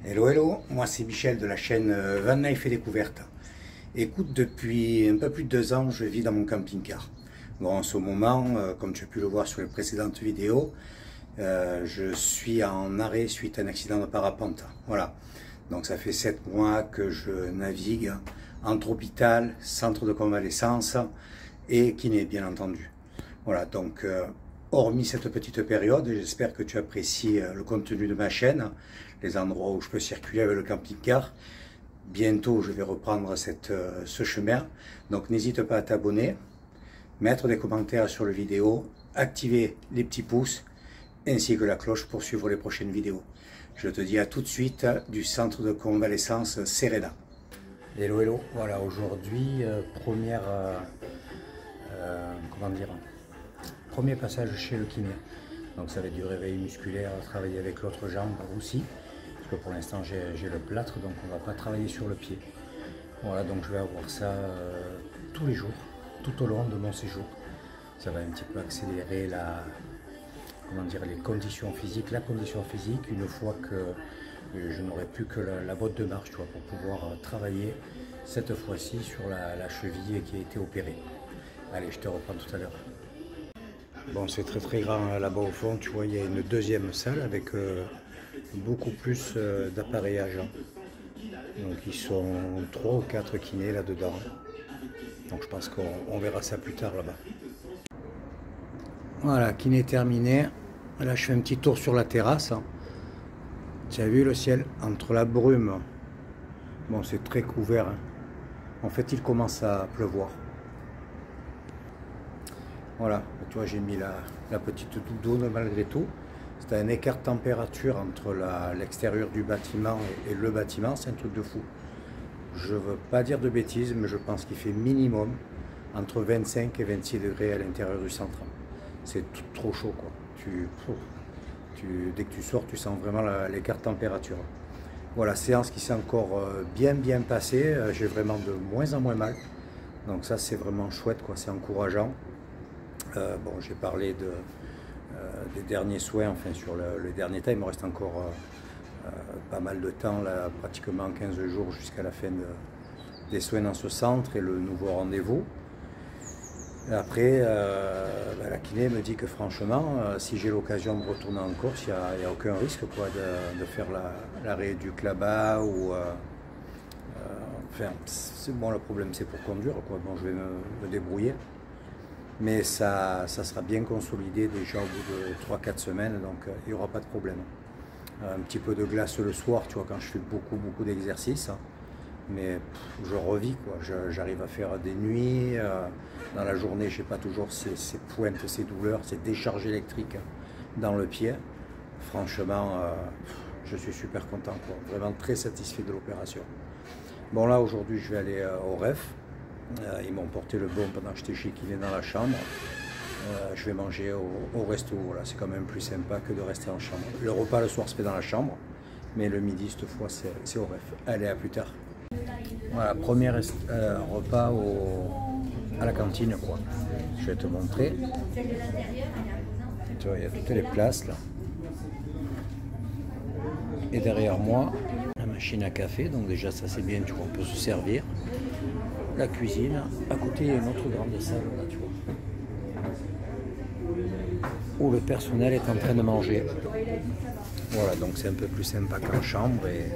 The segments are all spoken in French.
Hello, hello, moi c'est Michel de la chaîne Van Life et Découverte. Écoute, depuis un peu plus de 2 ans, je vis dans mon camping-car. Bon, en ce moment, comme tu as pu le voir sur les précédentes vidéos, je suis en arrêt suite à un accident de parapente. Voilà, donc ça fait 7 mois que je navigue entre hôpital, centre de convalescence et kiné, bien entendu. Voilà, donc hormis cette petite période, j'espère que tu apprécies le contenu de ma chaîne, les endroits où je peux circuler avec le camping-car. Bientôt, je vais reprendre ce chemin, donc n'hésite pas à t'abonner, mettre des commentaires sur la vidéo, activer les petits pouces, ainsi que la cloche pour suivre les prochaines vidéos. Je te dis à tout de suite du centre de convalescence Serena. Hello, hello, voilà, aujourd'hui, premier passage chez le kiné. Donc ça va être du réveil musculaire, travailler avec l'autre jambe aussi, parce que pour l'instant j'ai le plâtre, donc on ne va pas travailler sur le pied. Voilà, donc je vais avoir ça tous les jours, tout au long de mon séjour. Ça va un petit peu accélérer les conditions physiques, la condition physique, une fois que je n'aurai plus que la botte de marche, tu vois, pour pouvoir travailler cette fois-ci sur la cheville qui a été opérée. Allez, je te reprends tout à l'heure. Bon, c'est très grand là-bas au fond, tu vois, il y a une deuxième salle avec beaucoup plus d'appareillage. Donc ils sont 3 ou 4 kinés là-dedans. Donc je pense qu'on verra ça plus tard là-bas. Voilà, kiné terminé. Là je fais un petit tour sur la terrasse. Tu as vu le ciel entre la brume. Bon, c'est très couvert, hein. En fait, il commence à pleuvoir. Voilà, tu vois, j'ai mis la petite doudoune malgré tout. C'est un écart de température entre l'extérieur du bâtiment et le bâtiment, c'est un truc de fou. Je ne veux pas dire de bêtises, mais je pense qu'il fait minimum entre 25 et 26 degrés à l'intérieur du centre. C'est trop chaud, quoi. Dès que tu sors, tu sens vraiment l'écart de température. Voilà, séance qui s'est encore bien passée. J'ai vraiment de moins en moins mal. Donc ça, c'est vraiment chouette, quoi. C'est encourageant. Bon, j'ai parlé des derniers soins, enfin sur le dernier temps, il me reste encore pas mal de temps, là, pratiquement 15 jours jusqu'à la fin des soins dans ce centre et le nouveau rendez-vous. Après, la kiné me dit que franchement, si j'ai l'occasion de retourner en Corse, il n'y a aucun risque, quoi, de faire la rééduque là-bas ou enfin, bon, le problème c'est pour conduire, quoi. Bon, je vais me débrouiller. Mais ça sera bien consolidé déjà au bout de 3-4 semaines, donc il n'y aura pas de problème. Un petit peu de glace le soir, tu vois, quand je fais beaucoup d'exercices, mais je revis, quoi. J'arrive à faire des nuits, dans la journée, je n'ai pas toujours ces pointes, ces douleurs, ces décharges électriques dans le pied. Franchement, je suis super content, quoi. Vraiment très satisfait de l'opération. Bon, là, aujourd'hui, je vais aller au REF. Ils m'ont porté le bon pendant que j'étais chez kiné dans la chambre. Je vais manger au resto, voilà. C'est quand même plus sympa que de rester en chambre. Le repas le soir se fait dans la chambre, mais le midi cette fois c'est au REF. Allez, à plus tard. Voilà, premier repas à la cantine, quoi. Je vais te montrer. Tu vois, il y a toutes les places là. Et derrière moi, la machine à café, donc déjà ça c'est bien, tu vois, on peut se servir. La cuisine, à côté il y a une autre grande salle là, tu vois, où le personnel est en train de manger. Voilà, donc c'est un peu plus sympa qu'en chambre et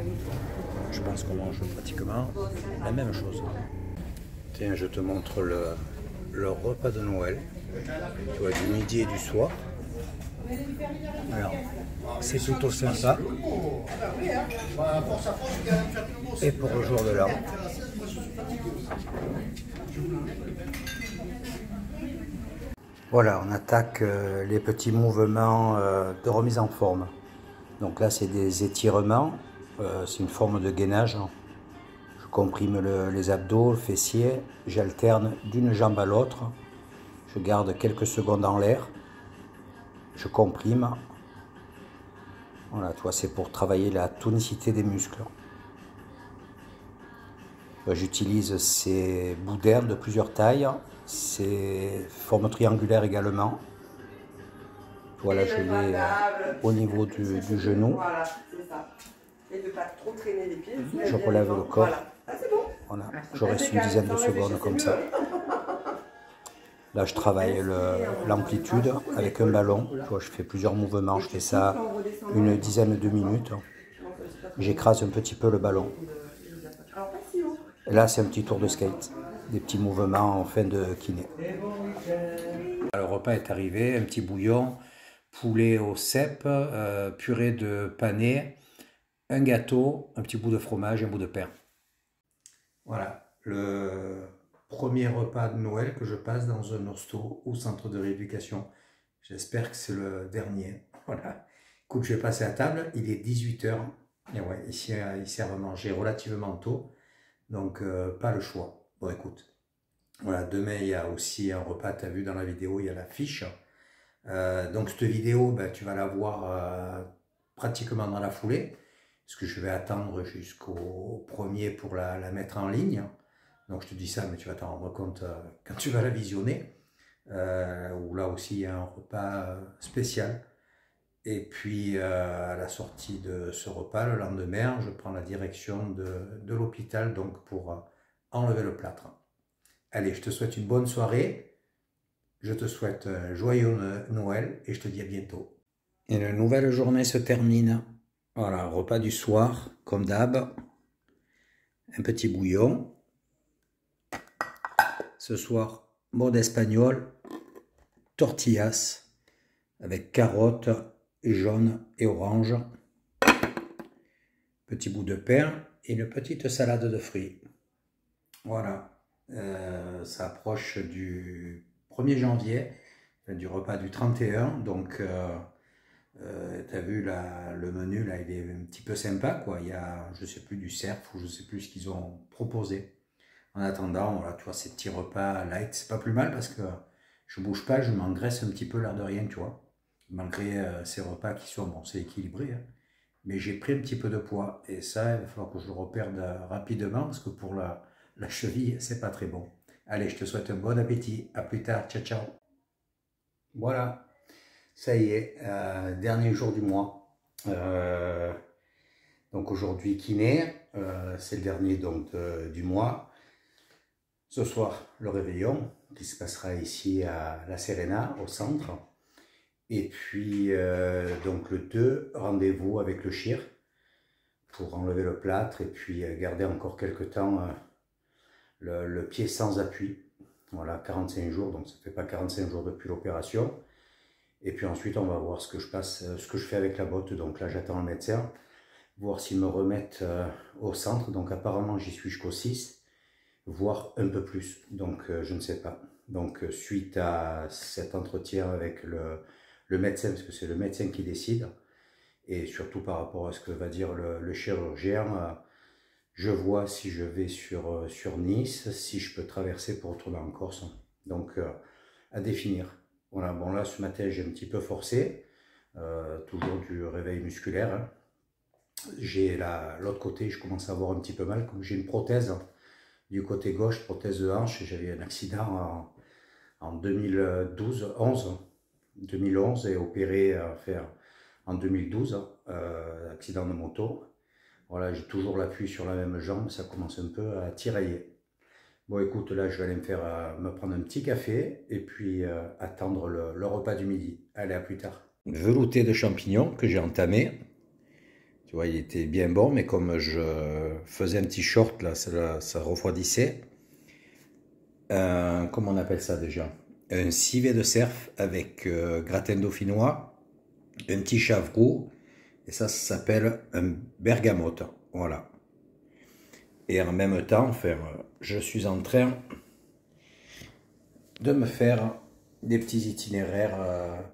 je pense qu'on mange pratiquement la même chose. Tiens, je te montre le repas de Noël, tu vois, du midi et du soir. Alors, c'est plutôt sympa. Et pour le jour de l'an, voilà, on attaque les petits mouvements de remise en forme. Donc là, c'est des étirements, c'est une forme de gainage. Je comprime les abdos, le fessier, j'alterne d'une jambe à l'autre, je garde quelques secondes en l'air, je comprime. Voilà, tu vois, c'est pour travailler la tonicité des muscles. J'utilise ces boudins de plusieurs tailles, ces formes triangulaires également. Voilà, je l'ai au niveau du genou. Et de ne pas trop traîner les pieds. Je relève le corps. Voilà. Ah, c'est bon. Voilà. Je reste une dizaine de secondes comme ça. Là, je travaille l'amplitude avec un ballon. Tu vois, je fais plusieurs mouvements. Je fais ça une dizaine de minutes. J'écrase un petit peu le ballon. Et là, c'est un petit tour de skate. Des petits mouvements en fin de kiné. Le repas est arrivé. Un petit bouillon, poulet au cèpe, purée de panais, un gâteau, un petit bout de fromage, un bout de pain. Voilà, le premier repas de Noël que je passe dans un hosto ou centre de rééducation. J'espère que c'est le dernier. Voilà. Écoute, je vais passer à table, il est 18 h. Et ouais, ici, ils servent à manger relativement tôt, donc pas le choix. Bon, écoute, voilà, demain, il y a aussi un repas, tu as vu dans la vidéo, il y a l'affiche. Donc, cette vidéo, ben, tu vas la voir pratiquement dans la foulée. Parce que je vais attendre jusqu'au 1er pour la mettre en ligne. Donc je te dis ça, mais tu vas t'en rendre compte quand tu vas la visionner. Où là aussi il y a un repas spécial. Et puis à la sortie de ce repas, le lendemain, je prends la direction de l'hôpital donc pour enlever le plâtre. Allez, je te souhaite une bonne soirée. Je te souhaite un joyeux Noël et je te dis à bientôt. Et une nouvelle journée se termine. Voilà, repas du soir, comme d'hab, un petit bouillon. Ce soir, mode espagnol, tortillas avec carottes jaunes et orange, petit bout de pain et une petite salade de fruits. Voilà, ça approche du 1er janvier, du repas du 31, donc... tu as vu là, le menu, là, il est un petit peu sympa, quoi. Il y a, je sais plus, du cerf ou je sais plus ce qu'ils ont proposé. En attendant, voilà, tu vois, ces petits repas light, c'est pas plus mal parce que je bouge pas, je m'engraisse un petit peu l'air de rien, tu vois. Malgré ces repas qui sont, bon, c'est équilibré, hein, mais j'ai pris un petit peu de poids. Et ça, il va falloir que je le reperde rapidement parce que pour la cheville, c'est pas très bon. Allez, je te souhaite un bon appétit. À plus tard. Ciao, ciao. Voilà. Ça y est, dernier jour du mois. Donc aujourd'hui kiné, c'est le dernier donc du mois. Ce soir, le réveillon qui se passera ici à La Serena, au centre. Et puis donc le 2, rendez-vous avec le chir pour enlever le plâtre et puis garder encore quelques temps le pied sans appui. Voilà, 45 jours, donc ça ne fait pas 45 jours depuis l'opération. Et puis ensuite, on va voir ce que je fais avec la botte. Donc là, j'attends le médecin, voir s'ils me remettent au centre. Donc apparemment, j'y suis jusqu'au 6, voire un peu plus. Donc je ne sais pas. Donc suite à cet entretien avec le médecin, parce que c'est le médecin qui décide, et surtout par rapport à ce que va dire le chirurgien, je vois si je vais sur Nice, si je peux traverser pour retourner en Corse. Donc à définir. Voilà, bon là ce matin j'ai un petit peu forcé, toujours du réveil musculaire. Hein. J'ai l'autre côté, je commence à avoir un petit peu mal, comme j'ai une prothèse du côté gauche, prothèse de hanche. J'avais un accident en 2011 et opéré en 2012, accident de moto. Voilà, j'ai toujours l'appui sur la même jambe, ça commence un peu à tirailler. Bon écoute, là je vais aller me prendre un petit café et puis attendre le repas du midi. Allez, à plus tard. Velouté de champignons que j'ai entamé. Tu vois, il était bien bon, mais comme je faisais un petit short, là, ça refroidissait. Comment on appelle ça déjà? Un civet de cerf avec gratin dauphinois, un petit chavroux, et ça s'appelle un bergamote. Voilà. Et en même temps, je suis en train de me faire des petits itinéraires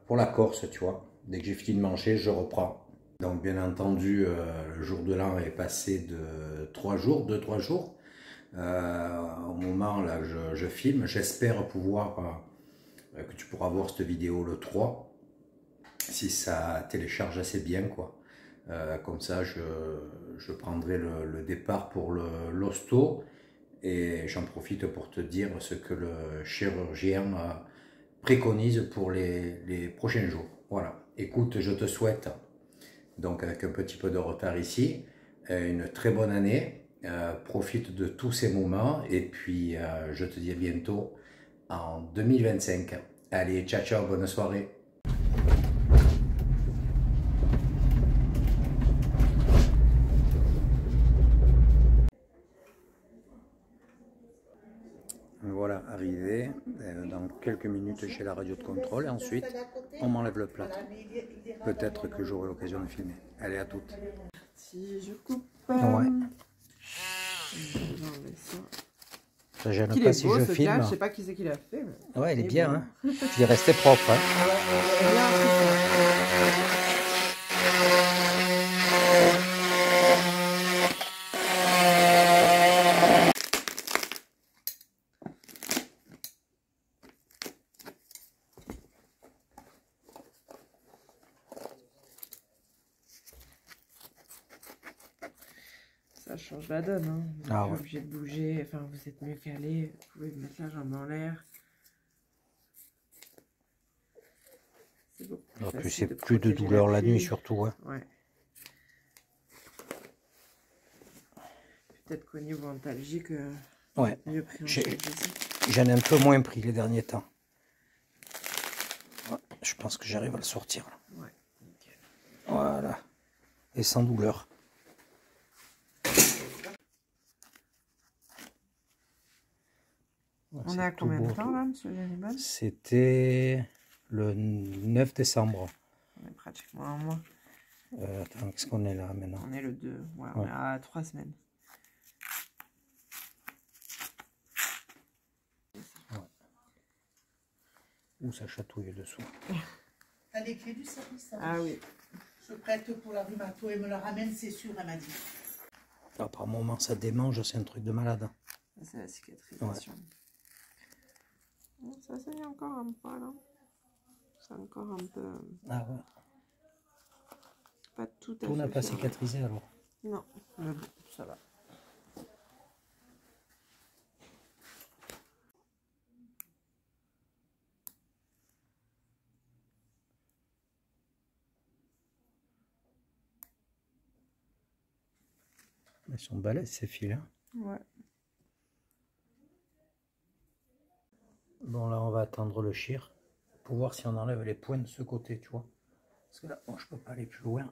pour la Corse, tu vois. Dès que j'ai fini de manger, je reprends. Donc bien entendu, le jour de l'an est passé de 3 jours, 2-3 jours. Au moment là je filme, j'espère pouvoir, que tu pourras voir cette vidéo le 3, si ça télécharge assez bien, quoi. Comme ça, je prendrai le départ pour l'hosto et j'en profite pour te dire ce que le chirurgien préconise pour les prochains jours. Voilà. Écoute, je te souhaite, donc avec un petit peu de retard ici, une très bonne année. Profite de tous ces moments et puis je te dis à bientôt en 2025. Allez, ciao ciao, bonne soirée. Voilà, arrivé dans quelques minutes chez la radio de contrôle et ensuite on m'enlève le plâtre. Peut-être que j'aurai l'occasion de filmer. Allez, à toutes. Si je coupe. Ouais. Ça gêne pas si je filme. Je sais pas qui c'est qui l'a fait. Mais... Ouais, il est bien. Bon. Hein. Il est resté propre. Hein. Ça change la donne. Hein. Vous Ah êtes ouais. obligé de bouger. Enfin, vous êtes mieux calé. Vous pouvez mettre la jambe en l'air. C'est beaucoup plus facile. C'est plus de douleur la nuit surtout. Hein. Ouais. Peut-être qu'au niveau antalgique, ouais. mieux pris en charge. J'en ai un peu moins pris les derniers temps. Ouais, je pense que j'arrive à le sortir. Ouais, nickel. Voilà. Et sans douleur. Ouais, on est à combien de temps là, monsieur Hannibal? C'était le 9 décembre. On est pratiquement un mois. Attends, qu'est-ce qu'on est là maintenant? On est le 2. Ouais, on est à 3 semaines. Ouh, ça chatouille dessous. T'as les clés du service? Ah oui. Je prête pour la rhumato et me la ramène, c'est sûr, elle m'a dit. Ah, par moment, ça démange, c'est un truc de malade. C'est la cicatrisation. Ouais. Ça saigne encore un peu, là. C'est encore un peu... Ah ouais. Pas tout à fait. Tout n'a pas cicatrisé alors? Non, mais bon, ça va. Ils sont balèzes ces fils. Hein. Ouais. Bon, là, on va attendre le chir pour voir si on enlève les points de ce côté, tu vois. Parce que là, bon, je peux pas aller plus loin.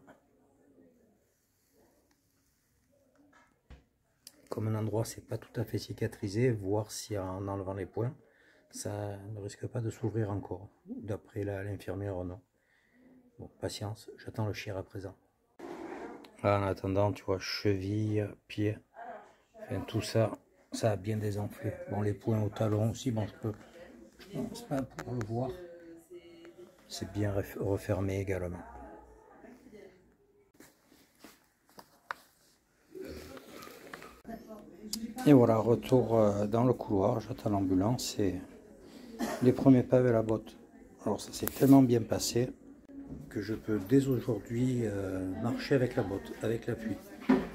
Comme un endroit, c'est pas tout à fait cicatrisé, voir si en enlevant les points, ça ne risque pas de s'ouvrir encore. D'après l'infirmière, non. Bon, patience, j'attends le chir à présent. Là, en attendant, tu vois, cheville, pied, enfin, tout ça, ça a bien désenflé. Bon, les points au talon aussi, bon, je peux, bon, c'est pas pour le voir. C'est bien refermé également. Et voilà, retour dans le couloir, j'attends l'ambulance et les premiers pavés à la botte. Alors ça s'est tellement bien passé que je peux dès aujourd'hui marcher avec la botte, avec l'appui.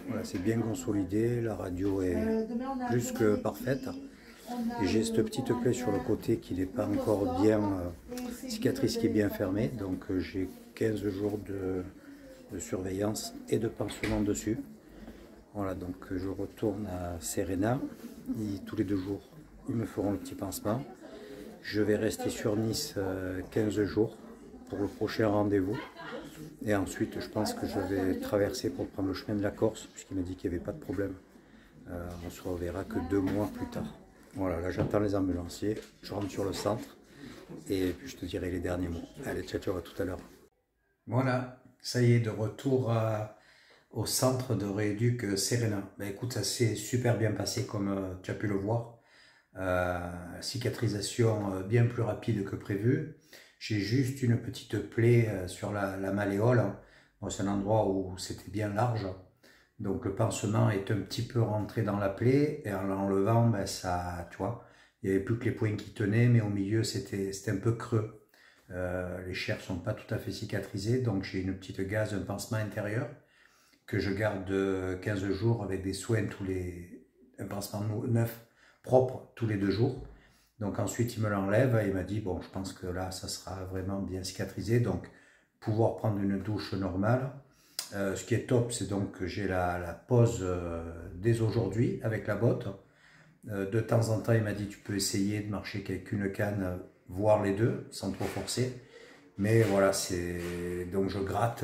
Voilà, c'est bien consolidé, la radio est plus que parfaite. Et j'ai cette petite plaie sur le côté qui n'est pas encore bien, cicatrice qui est bien fermée. Donc j'ai 15 jours de surveillance et de pansement dessus. Voilà, donc je retourne à Serena. Tous les 2 jours, ils me feront le petit pansement. Je vais rester sur Nice 15 jours pour le prochain rendez-vous. Et ensuite, je pense que je vais traverser pour prendre le chemin de la Corse, puisqu'il m'a dit qu'il n'y avait pas de problème. On se reverra que 2 mois plus tard. Voilà, là j'attends les ambulanciers, je rentre sur le centre et puis je te dirai les derniers mots. Allez, ciao, ciao, à tout à l'heure. Voilà, ça y est, de retour au centre de rééduc Serena. Ben, écoute, ça s'est super bien passé comme tu as pu le voir. Cicatrisation bien plus rapide que prévu. J'ai juste une petite plaie sur la malléole. Bon, c'est un endroit où c'était bien large. Donc le pansement est un petit peu rentré dans la plaie et en l'enlevant, ben, ça, tu vois, il n'y avait plus que les points qui tenaient, mais au milieu c'était un peu creux. Les chairs sont pas tout à fait cicatrisées, donc j'ai une petite gaze, un pansement intérieur que je garde 15 jours avec des soins un pansement neuf, propre, tous les 2 jours. Donc ensuite il me l'enlève et il m'a dit, bon, je pense que là ça sera vraiment bien cicatrisé, donc pouvoir prendre une douche normale. Ce qui est top, c'est donc que j'ai la pause dès aujourd'hui avec la botte. De temps en temps, il m'a dit tu peux essayer de marcher avec une canne, voire les deux, sans trop forcer. Mais voilà, c'est donc je gratte,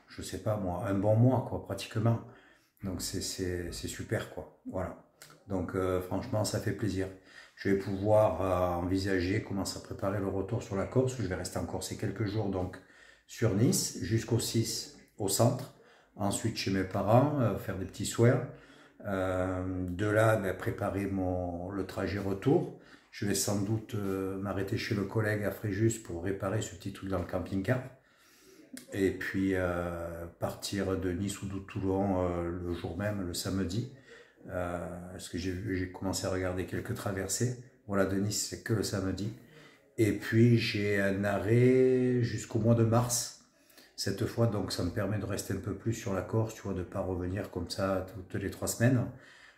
je sais pas moi, un bon mois quoi, pratiquement. Donc c'est super quoi. Voilà. Donc franchement, ça fait plaisir. Je vais pouvoir envisager, commencer à préparer le retour sur la Corse. Je vais rester encore ces quelques jours donc sur Nice jusqu'au 6 au centre. Ensuite chez mes parents, faire des petits soins. De là, ben, préparer le trajet retour. Je vais sans doute m'arrêter chez le collègue à Fréjus pour réparer ce petit truc dans le camping-car. Et puis partir de Nice ou de Toulon le jour même, le samedi. Parce que j'ai commencé à regarder quelques traversées. Voilà, de Nice, c'est que le samedi. Et puis j'ai un arrêt jusqu'au mois de mars. Cette fois, donc ça me permet de rester un peu plus sur la Corse, tu vois, de ne pas revenir comme ça toutes les 3 semaines.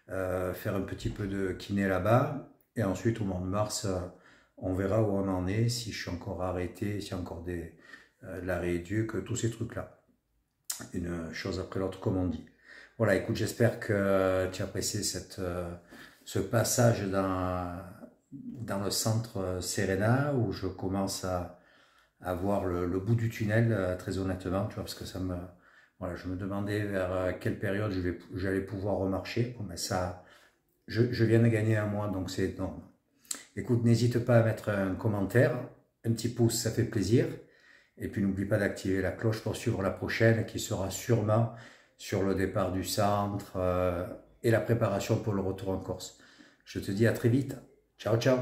Faire un petit peu de kiné là-bas. Et ensuite, au mois de mars, on verra où on en est, si je suis encore arrêté, s'il y a encore de la rééduque, tous ces trucs-là. Une chose après l'autre, comme on dit. Voilà, écoute, j'espère que tu as apprécié ce passage dans le centre Serena, où je commence à voir le bout du tunnel, très honnêtement, tu vois, parce que voilà, je me demandais vers quelle période j'allais pouvoir remarcher. Bon, mais ça, je viens de gagner un mois, donc c'est énorme. Écoute, n'hésite pas à mettre un commentaire, un petit pouce, ça fait plaisir. Et puis n'oublie pas d'activer la cloche pour suivre la prochaine, qui sera sûrement sur le départ du centre et la préparation pour le retour en Corse. Je te dis à très vite. Ciao, ciao.